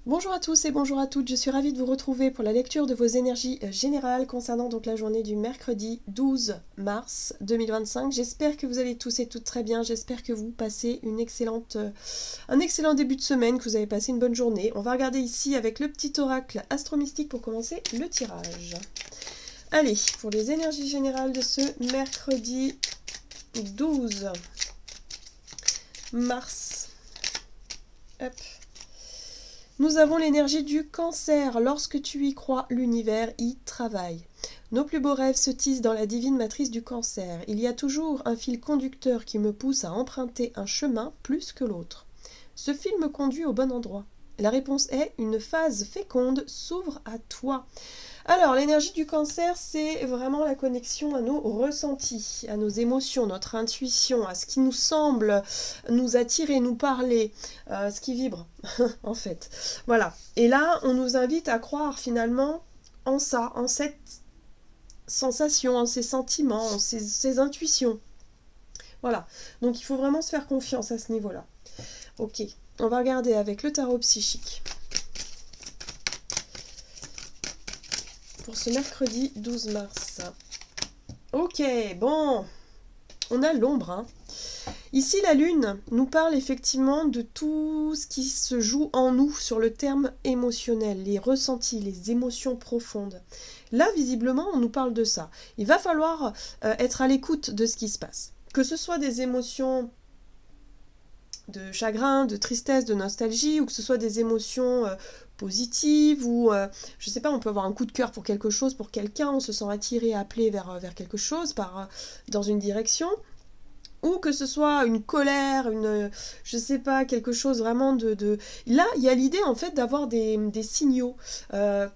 Bonjour à tous et bonjour à toutes, je suis ravie de vous retrouver pour la lecture de vos énergies générales concernant donc la journée du mercredi 12 mars 2025. J'espère que vous allez tous et toutes très bien, j'espère que vous passez un excellent début de semaine, que vous avez passé une bonne journée. On va regarder ici avec le petit oracle astro-mystique pour commencer le tirage. Allez, pour les énergies générales de ce mercredi 12 mars. Hop. Nous avons l'énergie du cancer. Lorsque tu y crois, l'univers y travaille. Nos plus beaux rêves se tissent dans la divine matrice du cancer. Il y a toujours un fil conducteur qui me pousse à emprunter un chemin plus que l'autre. Ce fil me conduit au bon endroit. La réponse est: une phase féconde s'ouvre à toi. Alors, l'énergie du cancer, c'est vraiment la connexion à nos ressentis, à nos émotions, notre intuition, à ce qui nous semble nous attirer, nous parler, ce qui vibre, en fait. Voilà. Et là, on nous invite à croire finalement en ça, en cette sensation, en ces sentiments, en ces intuitions. Voilà. Donc, il faut vraiment se faire confiance à ce niveau-là. Ok. On va regarder avec le tarot psychique. Pour ce mercredi 12 mars. Ok, bon, on a l'ombre. Hein. Ici, la lune nous parle effectivement de tout ce qui se joue en nous sur le terme émotionnel, les ressentis, les émotions profondes. Là, visiblement, on nous parle de ça. Il va falloir être à l'écoute de ce qui se passe. Que ce soit des émotions de chagrin, de tristesse, de nostalgie, ou que ce soit des émotions positives, ou je sais pas, on peut avoir un coup de cœur pour quelque chose, pour quelqu'un, on se sent attiré, appelé vers quelque chose, dans une direction, ou que ce soit une colère, je sais pas, quelque chose vraiment de... Là, il y a l'idée en fait d'avoir des signaux,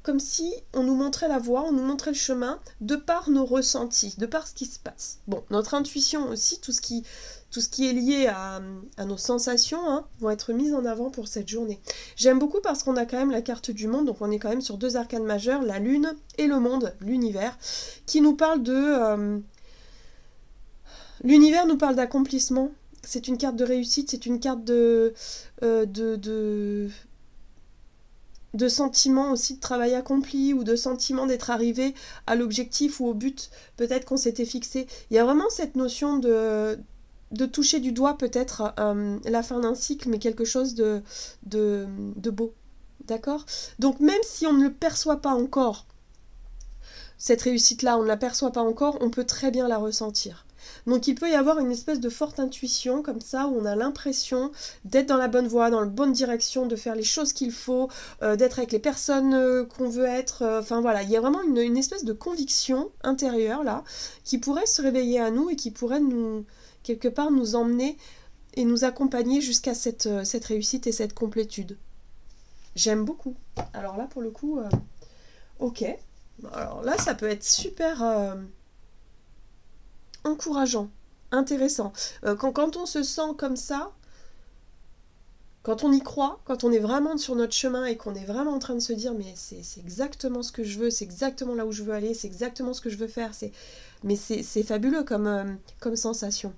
comme si on nous montrait la voie, on nous montrait le chemin, de par nos ressentis, de par ce qui se passe. Bon, notre intuition aussi, tout ce qui est lié à nos sensations, hein, vont être mises en avant pour cette journée. J'aime beaucoup parce qu'on a quand même la carte du monde, donc on est quand même sur deux arcanes majeures, la lune et le monde, l'univers, qui nous parle de... L'univers nous parle d'accomplissement, c'est une carte de réussite, c'est une carte de sentiments aussi de travail accompli, ou de sentiments d'être arrivé à l'objectif ou au but peut-être qu'on s'était fixé. Il y a vraiment cette notion de toucher du doigt peut-être la fin d'un cycle, mais quelque chose de beau. D'accord ? Donc même si on ne le perçoit pas encore, cette réussite-là, on ne la perçoit pas encore, on peut très bien la ressentir. Donc il peut y avoir une espèce de forte intuition comme ça, où on a l'impression d'être dans la bonne voie, dans la bonne direction, de faire les choses qu'il faut, d'être avec les personnes qu'on veut être. Enfin voilà, il y a vraiment une espèce de conviction intérieure là, qui pourrait se réveiller à nous et qui pourrait nous, quelque part, nous emmener et nous accompagner jusqu'à cette réussite et cette complétude. J'aime beaucoup. Alors là, pour le coup, ok. Alors là, ça peut être super encourageant, intéressant. Quand on se sent comme ça, quand on y croit, quand on est vraiment sur notre chemin et qu'on est vraiment en train de se dire mais c'est exactement ce que je veux, c'est exactement là où je veux aller, c'est exactement ce que je veux faire, mais c'est fabuleux comme sensation.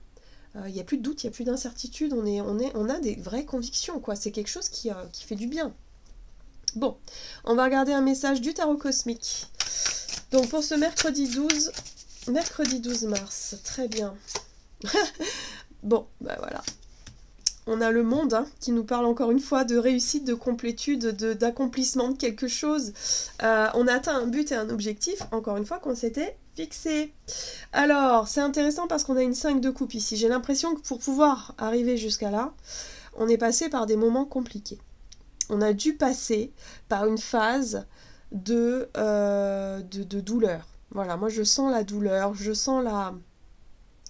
Il n'y a plus de doute, il n'y a plus d'incertitude, on a des vraies convictions, quoi. C'est quelque chose qui fait du bien. Bon, on va regarder un message du tarot cosmique. Donc pour ce mercredi 12 mars, très bien. Bon, bah voilà. On a le monde hein, qui nous parle encore une fois de réussite, de complétude, d'accomplissement de quelque chose. On a atteint un but et un objectif, encore une fois, qu'on s'était fixé. Alors, c'est intéressant parce qu'on a une 5 de coupe ici. J'ai l'impression que pour pouvoir arriver jusqu'à là, on est passé par des moments compliqués. On a dû passer par une phase de douleur. Voilà, moi je sens la douleur, je sens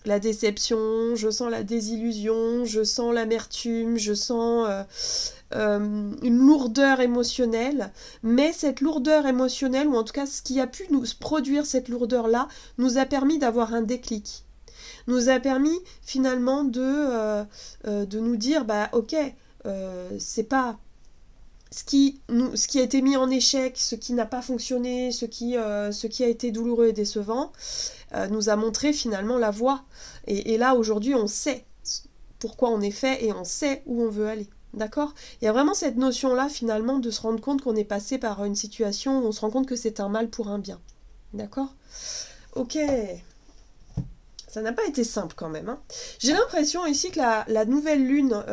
la déception, je sens la désillusion, je sens l'amertume, je sens une lourdeur émotionnelle, mais cette lourdeur émotionnelle, ou en tout cas ce qui a pu nous produire cette lourdeur-là, nous a permis d'avoir un déclic, nous a permis finalement de nous dire, bah ok, c'est pas ce qui a été mis en échec, ce qui n'a pas fonctionné, ce qui a été douloureux et décevant, nous a montré finalement la voie. Et là, aujourd'hui, on sait pourquoi on est fait et on sait où on veut aller. D'accord? Il y a vraiment cette notion-là, finalement, de se rendre compte qu'on est passé par une situation où on se rend compte que c'est un mal pour un bien. D'accord? Ok. Ça n'a pas été simple quand même. Hein. J'ai l'impression ici que la nouvelle lune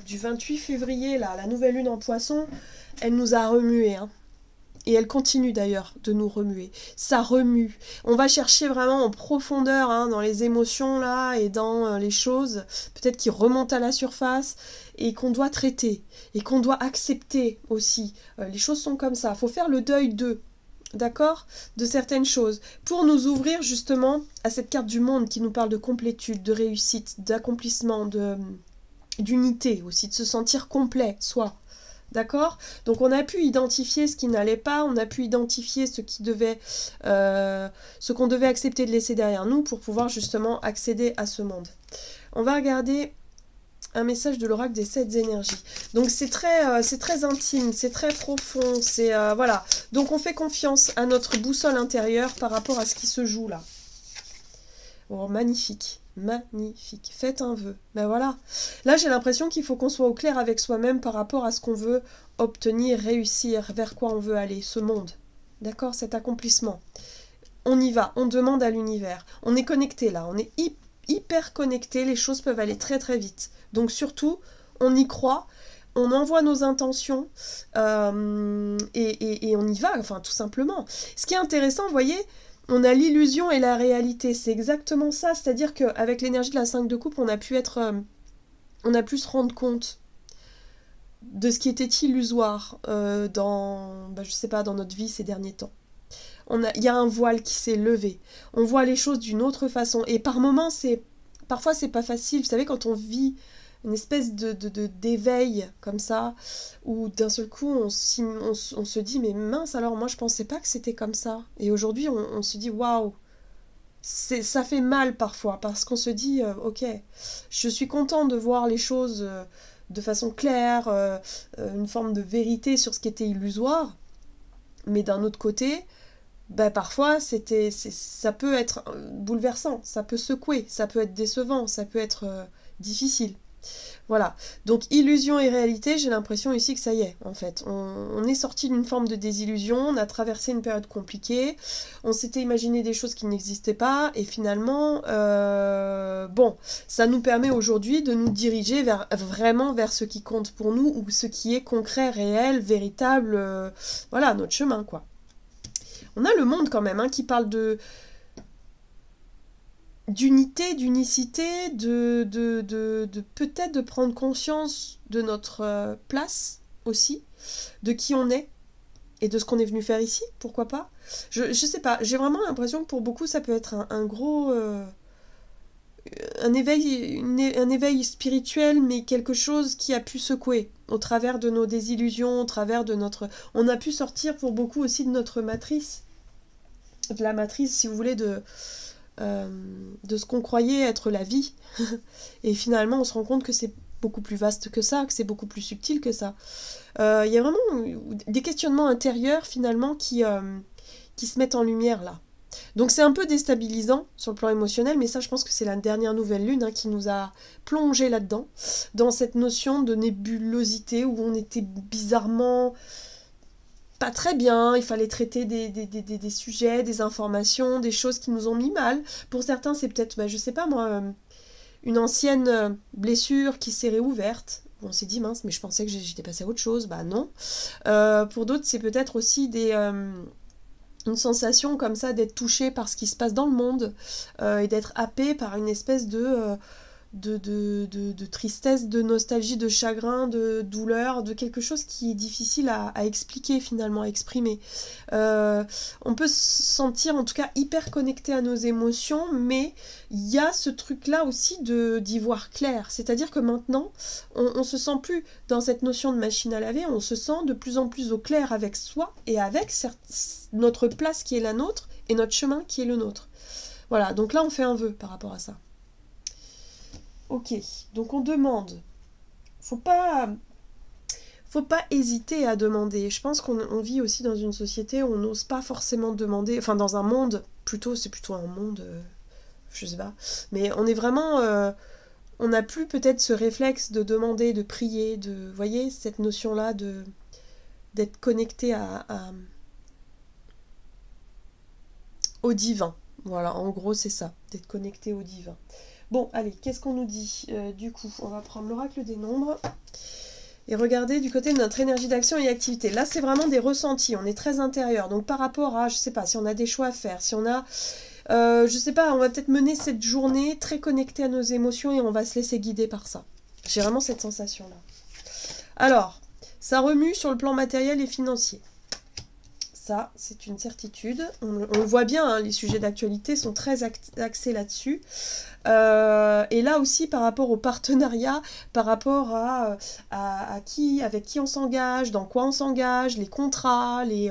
du 28 février, là, la nouvelle lune en poisson, elle nous a remué. Hein. Et elle continue d'ailleurs de nous remuer. Ça remue. On va chercher vraiment en profondeur hein, dans les émotions là et dans les choses, peut-être qui remontent à la surface et qu'on doit traiter et qu'on doit accepter aussi. Les choses sont comme ça. Il faut faire le deuil d'eux. D'accord? De certaines choses. Pour nous ouvrir justement à cette carte du monde qui nous parle de complétude, de réussite, d'accomplissement, d'unité aussi, de se sentir complet, soi. D'accord? Donc on a pu identifier ce qui n'allait pas, on a pu identifier ce qu'on devait accepter de laisser derrière nous pour pouvoir justement accéder à ce monde. On va regarder un message de l'oracle des 7 énergies. Donc c'est très intime, c'est très profond, c'est voilà. Donc on fait confiance à notre boussole intérieure par rapport à ce qui se joue là. Oh, magnifique, magnifique. Faites un vœu. Ben voilà. Là, j'ai l'impression qu'il faut qu'on soit au clair avec soi-même par rapport à ce qu'on veut obtenir, réussir, vers quoi on veut aller, ce monde. D'accord? Cet accomplissement. On y va, on demande à l'univers. On est connecté là, on est hyper connecté, les choses peuvent aller très très vite. Donc surtout, on y croit, on envoie nos intentions et on y va, enfin tout simplement. Ce qui est intéressant, vous voyez, on a l'illusion et la réalité, c'est exactement ça, c'est-à-dire qu'avec l'énergie de la 5 de coupe, on a pu se rendre compte de ce qui était illusoire je sais pas, dans notre vie ces derniers temps. Il y a un voile qui s'est levé, on voit les choses d'une autre façon, et par moments, parfois c'est pas facile, vous savez, quand on vit une espèce d'éveil comme ça, où d'un seul coup on se dit mais mince, alors moi je pensais pas que c'était comme ça, et aujourd'hui on se dit waouh, ça fait mal parfois parce qu'on se dit ok, je suis content de voir les choses de façon claire, une forme de vérité sur ce qui était illusoire, mais d'un autre côté parfois ça peut être bouleversant, ça peut secouer, ça peut être décevant, ça peut être difficile. Voilà, donc illusion et réalité, j'ai l'impression ici que ça y est, en fait. On est sorti d'une forme de désillusion, on a traversé une période compliquée, on s'était imaginé des choses qui n'existaient pas, et finalement, ça nous permet aujourd'hui de nous diriger vraiment vers ce qui compte pour nous, ou ce qui est concret, réel, véritable, voilà, notre chemin, quoi. On a le monde quand même, hein, qui parle d'unité, d'unicité, de peut-être de prendre conscience de notre place aussi, de qui on est et de ce qu'on est venu faire ici, pourquoi pas. Je sais pas, j'ai vraiment l'impression que pour beaucoup ça peut être un gros un éveil spirituel, mais quelque chose qui a pu secouer au travers de nos désillusions, au travers de notre... On a pu sortir pour beaucoup aussi de notre matrice, de la matrice, si vous voulez, de ce qu'on croyait être la vie. Et finalement, on se rend compte que c'est beaucoup plus vaste que ça, que c'est beaucoup plus subtil que ça. Il y a vraiment des questionnements intérieurs, finalement, qui se mettent en lumière, là. Donc c'est un peu déstabilisant sur le plan émotionnel, mais ça, je pense que c'est la dernière nouvelle lune qui nous a plongé là-dedans, dans cette notion de nébulosité, où on était bizarrement... pas très bien, il fallait traiter des sujets, des informations, des choses qui nous ont mis mal. Pour certains, c'est peut-être, je sais pas moi, une ancienne blessure qui s'est réouverte. On s'est dit, mince, mais je pensais que j'étais passée à autre chose. Bah non. Pour d'autres, c'est peut-être aussi une sensation comme ça d'être touché par ce qui se passe dans le monde et d'être happé par une espèce de tristesse, de nostalgie, de chagrin, de douleur, de quelque chose qui est difficile à expliquer finalement, à exprimer. On peut se sentir en tout cas hyper connecté à nos émotions, mais il y a ce truc-là aussi d'y voir clair. C'est-à-dire que maintenant, on se sent plus dans cette notion de machine à laver, on se sent de plus en plus au clair avec soi et avec notre place qui est la nôtre et notre chemin qui est le nôtre. Voilà, donc là on fait un vœu par rapport à ça. Ok, donc on demande. Faut pas hésiter à demander. Je pense qu'on vit aussi dans une société où on n'ose pas forcément demander, enfin dans un monde, c'est plutôt un monde, je sais pas, mais on est vraiment on n'a plus peut-être ce réflexe de demander, de prier, vous voyez, cette notion-là d'être connecté au divin. Voilà, en gros, c'est ça, d'être connecté au divin. Bon, allez, qu'est-ce qu'on nous dit? Du coup, on va prendre l'oracle des nombres et regarder du côté de notre énergie d'action et activité. Là, c'est vraiment des ressentis, on est très intérieur. Donc, par rapport à, je sais pas, si on a des choix à faire, si on a... je sais pas, on va peut-être mener cette journée très connectée à nos émotions et on va se laisser guider par ça. J'ai vraiment cette sensation-là. Alors, ça remue sur le plan matériel et financier. Ça, c'est une certitude. On le voit bien, hein, les sujets d'actualité sont très axés là-dessus. Et là aussi, par rapport au partenariat, par rapport à qui, avec qui on s'engage, dans quoi on s'engage, les contrats, les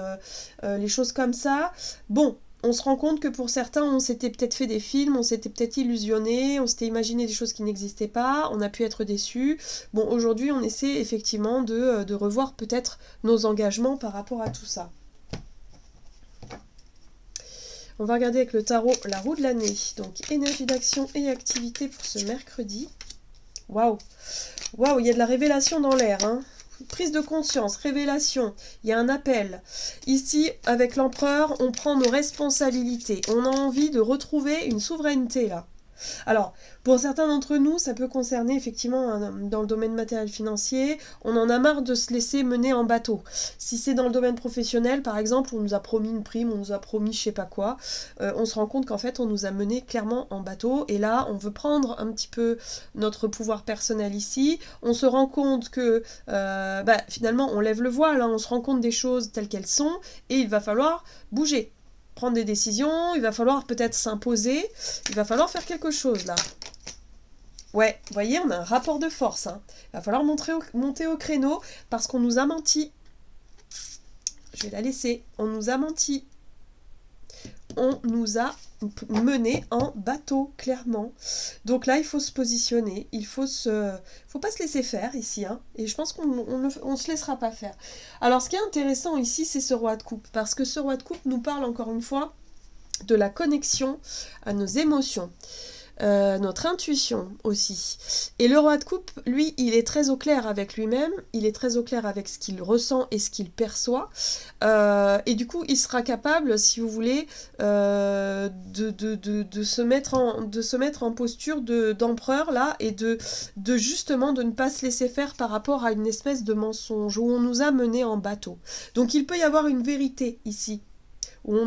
choses comme ça. Bon, on se rend compte que pour certains, on s'était peut-être fait des films, on s'était peut-être illusionné, on s'était imaginé des choses qui n'existaient pas, on a pu être déçus. Bon, aujourd'hui, on essaie effectivement de revoir peut-être nos engagements par rapport à tout ça. On va regarder avec le tarot la roue de l'année. Donc, énergie d'action et activité pour ce mercredi. Waouh! Waouh, il y a de la révélation dans l'air, hein. Prise de conscience, révélation, il y a un appel. Ici, avec l'empereur, on prend nos responsabilités. On a envie de retrouver une souveraineté, là. Alors, pour certains d'entre nous, ça peut concerner effectivement dans le domaine matériel financier, on en a marre de se laisser mener en bateau. Si c'est dans le domaine professionnel, par exemple, on nous a promis une prime, on nous a promis je sais pas quoi, on se rend compte qu'en fait on nous a mené clairement en bateau, et là on veut prendre un petit peu notre pouvoir personnel ici, on se rend compte que finalement on lève le voile, hein, on se rend compte des choses telles qu'elles sont, et il va falloir bouger. Prendre des décisions, il va falloir peut-être s'imposer, il va falloir faire quelque chose là. Ouais, vous voyez, on a un rapport de force. Hein. Il va falloir monter au créneau parce qu'on nous a menti. Je vais la laisser. On nous a menti. On nous a mené en bateau, clairement. Donc là, il faut se positionner. Il faut pas se laisser faire ici. Hein. Et je pense qu'on ne se laissera pas faire. Alors, ce qui est intéressant ici, c'est ce roi de coupe. Parce que ce roi de coupe nous parle encore une fois de la connexion à nos émotions. Notre intuition aussi. Et le roi de coupe, lui, il est très au clair avec lui-même, il est très au clair avec ce qu'il ressent et ce qu'il perçoit, et du coup, il sera capable, si vous voulez, de se mettre en posture d'empereur, là, et justement de ne pas se laisser faire par rapport à une espèce de mensonge, où on nous a menés en bateau. Donc il peut y avoir une vérité ici, où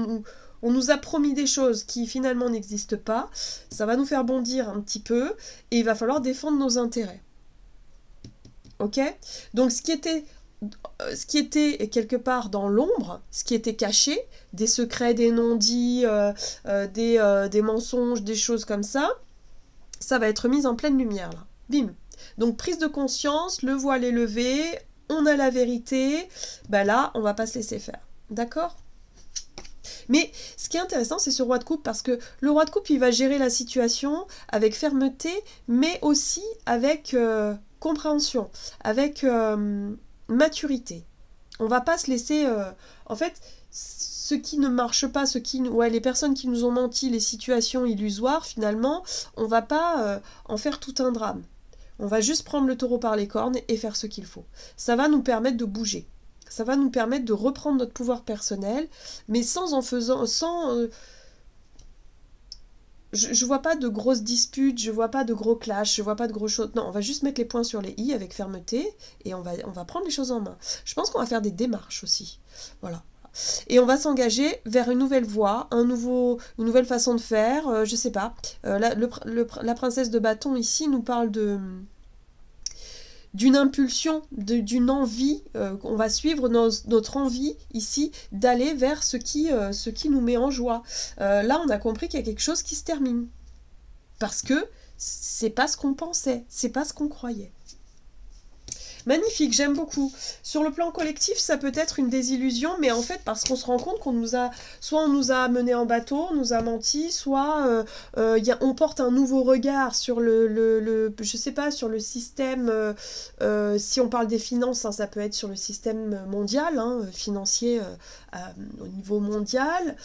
on nous a promis des choses qui finalement n'existent pas, ça va nous faire bondir un petit peu, et il va falloir défendre nos intérêts. Ok? Donc ce qui était quelque part dans l'ombre, ce qui était caché, des secrets, des non-dits, des mensonges, des choses comme ça va être mis en pleine lumière là. Bim! Donc prise de conscience, le voile est levé, on a la vérité, ben là, on va pas se laisser faire. D'accord? Mais ce qui est intéressant, c'est ce roi de coupe, parce que le roi de coupe, il va gérer la situation avec fermeté, mais aussi avec compréhension, avec maturité. On va pas se laisser... En fait, ce qui ne marche pas, les personnes qui nous ont menti, les situations illusoires, finalement, on va pas en faire tout un drame. On va juste prendre le taureau par les cornes et faire ce qu'il faut. Ça va nous permettre de bouger. Ça va nous permettre de reprendre notre pouvoir personnel, mais je vois pas de grosses disputes, je vois pas de gros clashs, je vois pas de gros choses. Non, on va juste mettre les points sur les i avec fermeté, et on va prendre les choses en main. Je pense qu'on va faire des démarches aussi. Voilà. Et on va s'engager vers une nouvelle voie, une nouvelle façon de faire, je sais pas. La princesse de bâton ici nous parle d'une impulsion, d'une envie, on va suivre notre envie ici d'aller vers ce qui nous met en joie. Là, on a compris qu'il y a quelque chose qui se termine. Parce que c'est pas ce qu'on pensait, c'est pas ce qu'on croyait. Magnifique, j'aime beaucoup. Sur le plan collectif, ça peut être une désillusion, mais en fait, parce qu'on se rend compte qu'on soit on nous a menés en bateau, on nous a menti, soit on porte un nouveau regard sur je sais pas, sur le système, si on parle des finances, hein, ça peut être sur le système mondial, hein, financier au niveau mondial,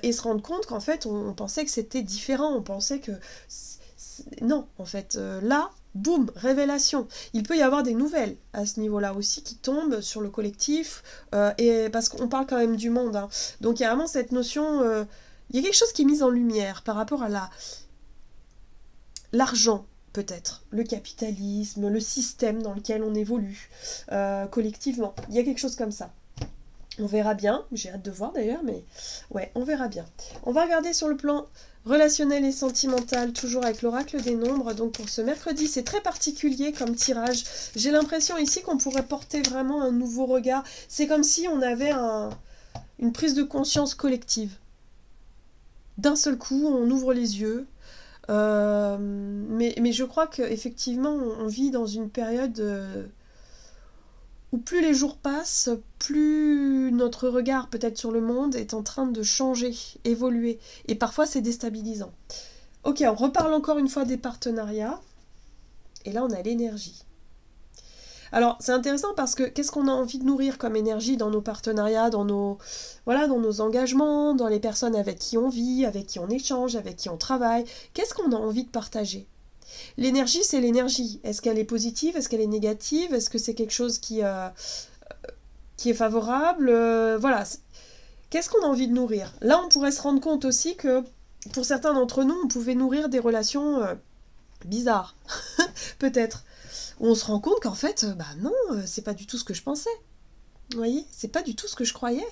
et se rendre compte qu'en fait, on pensait que c'était différent, on pensait que non, en fait, là, boum, révélation. Il peut y avoir des nouvelles à ce niveau-là aussi qui tombent sur le collectif, et parce qu'on parle quand même du monde, hein. Donc il y a vraiment cette notion, il y a quelque chose qui est mis en lumière par rapport à l'argent, peut-être, le capitalisme, le système dans lequel on évolue collectivement. Il y a quelque chose comme ça. On verra bien, j'ai hâte de voir d'ailleurs, mais ouais, on verra bien. On va regarder sur le plan relationnel et sentimental, toujours avec l'oracle des nombres. Donc pour ce mercredi, c'est très particulier comme tirage. J'ai l'impression ici qu'on pourrait porter vraiment un nouveau regard. C'est comme si on avait une prise de conscience collective. D'un seul coup, on ouvre les yeux. Mais je crois qu'effectivement, on vit dans une période où plus les jours passent, plus notre regard peut-être sur le monde est en train de changer, évoluer. Et parfois, c'est déstabilisant. Ok, on reparle encore une fois des partenariats. Et là, on a l'énergie. Alors, c'est intéressant parce que qu'est-ce qu'on a envie de nourrir comme énergie dans nos partenariats, dans nos engagements, dans les personnes avec qui on vit, avec qui on échange, avec qui on travaille. Qu'est-ce qu'on a envie de partager ? L'énergie, c'est l'énergie. Est-ce qu'elle est positive ? Est-ce qu'elle est négative ? Est-ce que c'est quelque chose qui est favorable ? Voilà. Qu'est-ce qu'on a envie de nourrir ? Là, on pourrait se rendre compte aussi que pour certains d'entre nous, on pouvait nourrir des relations bizarres. Peut-être. Où on se rend compte qu'en fait, bah non, c'est pas du tout ce que je pensais. Vous voyez ? C'est pas du tout ce que je croyais.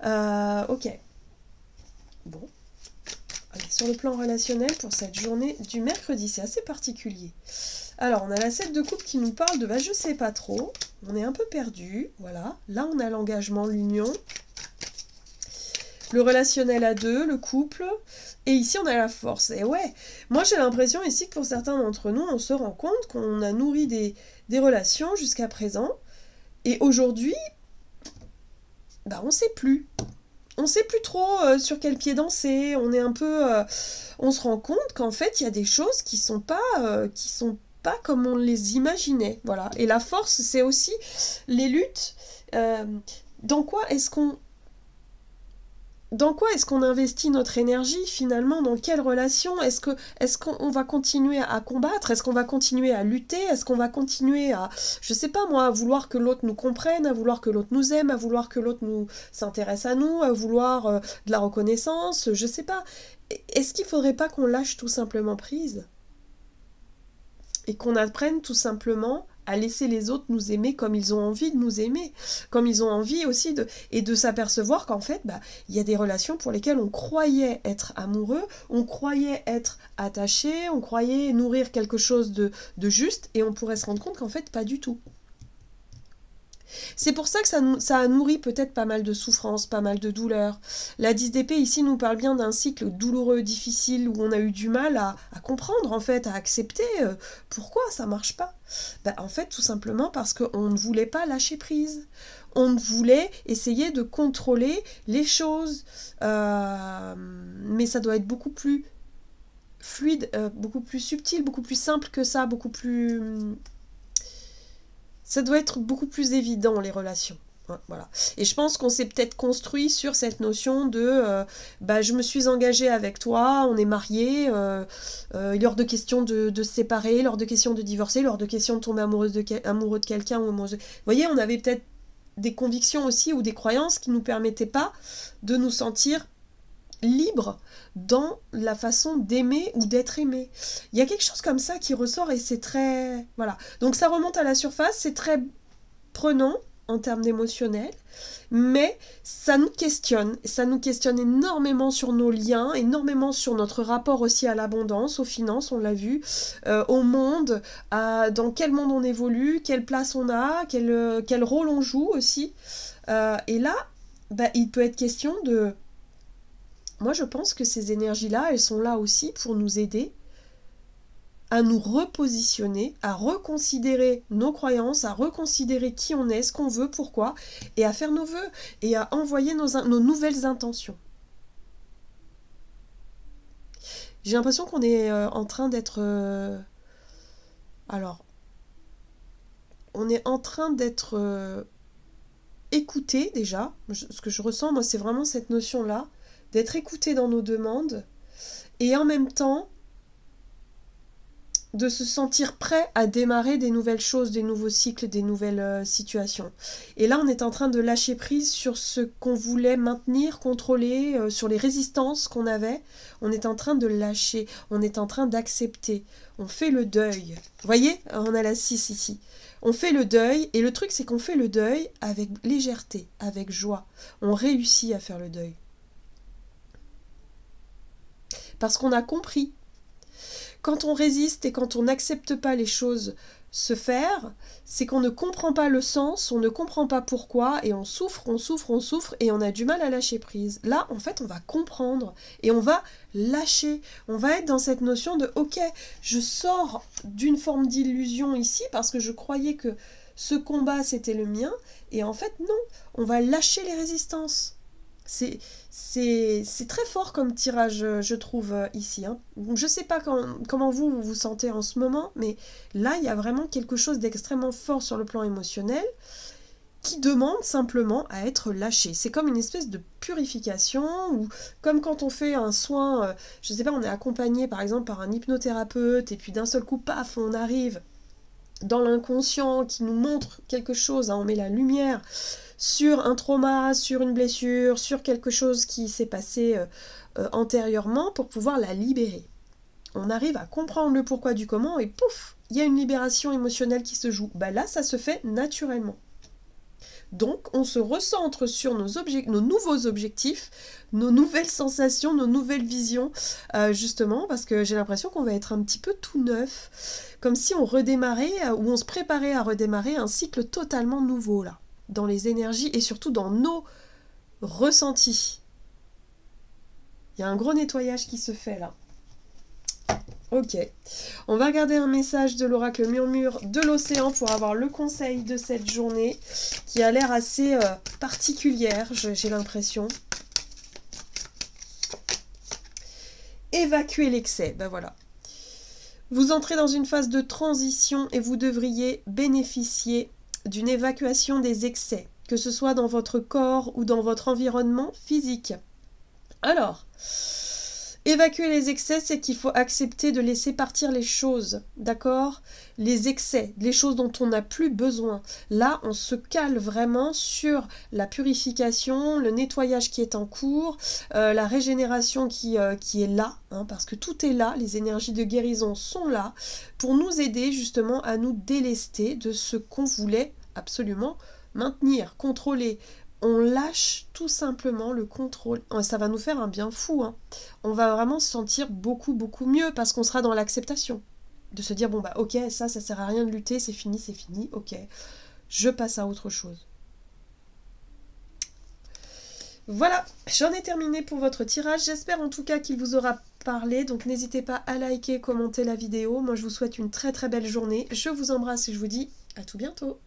Ok. Bon. Allez, sur le plan relationnel, pour cette journée du mercredi, c'est assez particulier. Alors, on a la 7 de coupe qui nous parle de « je sais pas trop ». On est un peu perdu, voilà. Là, on a l'engagement, l'union. Le relationnel à deux, le couple. Et ici, on a la force. Et ouais, moi, j'ai l'impression ici que pour certains d'entre nous, on se rend compte qu'on a nourri des relations jusqu'à présent. Et aujourd'hui, bah, on sait plus. On sait plus trop sur quel pied danser. On est un peu... on se rend compte qu'en fait, il y a des choses qui sont pas comme on les imaginait. Voilà. Et la force, c'est aussi les luttes. Dans quoi est-ce qu'on investit notre énergie finalement? Dans quelle relation? Est-ce qu'on va continuer à combattre? Est-ce qu'on va continuer à lutter? Est-ce qu'on va continuer à, je sais pas moi, à vouloir que l'autre nous comprenne, à vouloir que l'autre nous aime, à vouloir que l'autre nous s'intéresse à nous, à vouloir de la reconnaissance? Je sais pas. Est-ce qu'il faudrait pas qu'on lâche tout simplement prise? Et qu'on apprenne tout simplement à laisser les autres nous aimer comme ils ont envie de nous aimer, comme ils ont envie aussi de s'apercevoir qu'en fait, bah, il y a des relations pour lesquelles on croyait être amoureux, on croyait être attaché, on croyait nourrir quelque chose de juste, et on pourrait se rendre compte qu'en fait, pas du tout. C'est pour ça que ça a nourri peut-être pas mal de souffrances, pas mal de douleurs. La 10 d'épée ici nous parle bien d'un cycle douloureux, difficile, où on a eu du mal à comprendre, en fait, à accepter pourquoi ça marche pas. Ben, en fait, tout simplement parce qu'on ne voulait pas lâcher prise. On voulait essayer de contrôler les choses. Mais ça doit être beaucoup plus fluide, beaucoup plus subtil, beaucoup plus simple que ça, beaucoup plus... Ça doit être beaucoup plus évident, les relations. Voilà. Et je pense qu'on s'est peut-être construit sur cette notion de je me suis engagée avec toi, on est mariés, il est hors de question de se séparer, il est hors de question de divorcer, il est hors de question de tomber amoureux de quelqu'un. Vous voyez, on avait peut-être des convictions aussi ou des croyances qui ne nous permettaient pas de nous sentir libres dans la façon d'aimer ou d'être aimé. Il y a quelque chose comme ça qui ressort et c'est très... Voilà. Donc ça remonte à la surface, c'est très prenant en termes d'émotionnel, mais ça nous questionne énormément sur nos liens, énormément sur notre rapport aussi à l'abondance, aux finances, on l'a vu, au monde, dans quel monde on évolue, quelle place on a, quel rôle on joue aussi. Et là, il peut être question de... Moi, je pense que ces énergies-là, elles sont là aussi pour nous aider à nous repositionner, à reconsidérer nos croyances, à reconsidérer qui on est, ce qu'on veut, pourquoi, et à faire nos vœux, et à envoyer nos nouvelles intentions. J'ai l'impression qu'on est en train d'être... Alors, on est en train d'être écouté déjà. Ce que je ressens, moi, c'est vraiment cette notion-là, d'être écouté dans nos demandes, et en même temps, de se sentir prêt à démarrer des nouvelles choses, des nouveaux cycles, des nouvelles situations. Et là, on est en train de lâcher prise sur ce qu'on voulait maintenir, contrôler, sur les résistances qu'on avait. On est en train de lâcher, on est en train d'accepter. On fait le deuil. Vous voyez, on a la 6 ici. On fait le deuil, et le truc, c'est qu'on fait le deuil avec légèreté, avec joie. On réussit à faire le deuil. Parce qu'on a compris. Quand on résiste et quand on n'accepte pas les choses se faire, c'est qu'on ne comprend pas le sens, on ne comprend pas pourquoi, et on souffre, et on a du mal à lâcher prise. Là, en fait, on va comprendre, et on va lâcher. On va être dans cette notion de « Ok, je sors d'une forme d'illusion ici, parce que je croyais que ce combat, c'était le mien, et en fait, non, on va lâcher les résistances. » C'est très fort comme tirage, je trouve, ici. Hein. Je ne sais pas comment vous vous sentez en ce moment, mais là, il y a vraiment quelque chose d'extrêmement fort sur le plan émotionnel qui demande simplement à être lâché. C'est comme une espèce de purification, ou comme quand on fait un soin, je ne sais pas, on est accompagné par exemple par un hypnothérapeute, et puis d'un seul coup, paf, on arrive dans l'inconscient qui nous montre quelque chose, hein, on met la lumière sur un trauma, sur une blessure, sur quelque chose qui s'est passé antérieurement pour pouvoir la libérer. On arrive à comprendre le pourquoi du comment et pouf, il y a une libération émotionnelle qui se joue. Bah là, ça se fait naturellement. Donc, on se recentre sur nos nouveaux objectifs, nos nouvelles sensations, nos nouvelles visions, justement, parce que j'ai l'impression qu'on va être un petit peu tout neuf, comme si on redémarrait, ou on se préparait à redémarrer un cycle totalement nouveau, là, dans les énergies et surtout dans nos ressentis. Il y a un gros nettoyage qui se fait, là. Ok, on va regarder un message de l'oracle murmure de l'océan pour avoir le conseil de cette journée qui a l'air assez particulière, j'ai l'impression. Évacuer l'excès, ben voilà. Vous entrez dans une phase de transition et vous devriez bénéficier d'une évacuation des excès, que ce soit dans votre corps ou dans votre environnement physique. Alors, évacuer les excès, c'est qu'il faut accepter de laisser partir les choses, d'accord? Les excès, les choses dont on n'a plus besoin. Là, on se cale vraiment sur la purification, le nettoyage qui est en cours, la régénération qui est là, hein, parce que tout est là, les énergies de guérison sont là, pour nous aider justement à nous délester de ce qu'on voulait absolument maintenir, contrôler. On lâche tout simplement le contrôle. Ça va nous faire un bien fou. Hein. On va vraiment se sentir beaucoup, beaucoup mieux parce qu'on sera dans l'acceptation. De se dire, bon bah ok, ça sert à rien de lutter, c'est fini, ok. Je passe à autre chose. Voilà, j'en ai terminé pour votre tirage. J'espère en tout cas qu'il vous aura parlé. Donc n'hésitez pas à liker, commenter la vidéo. Moi je vous souhaite une très très belle journée. Je vous embrasse et je vous dis à tout bientôt.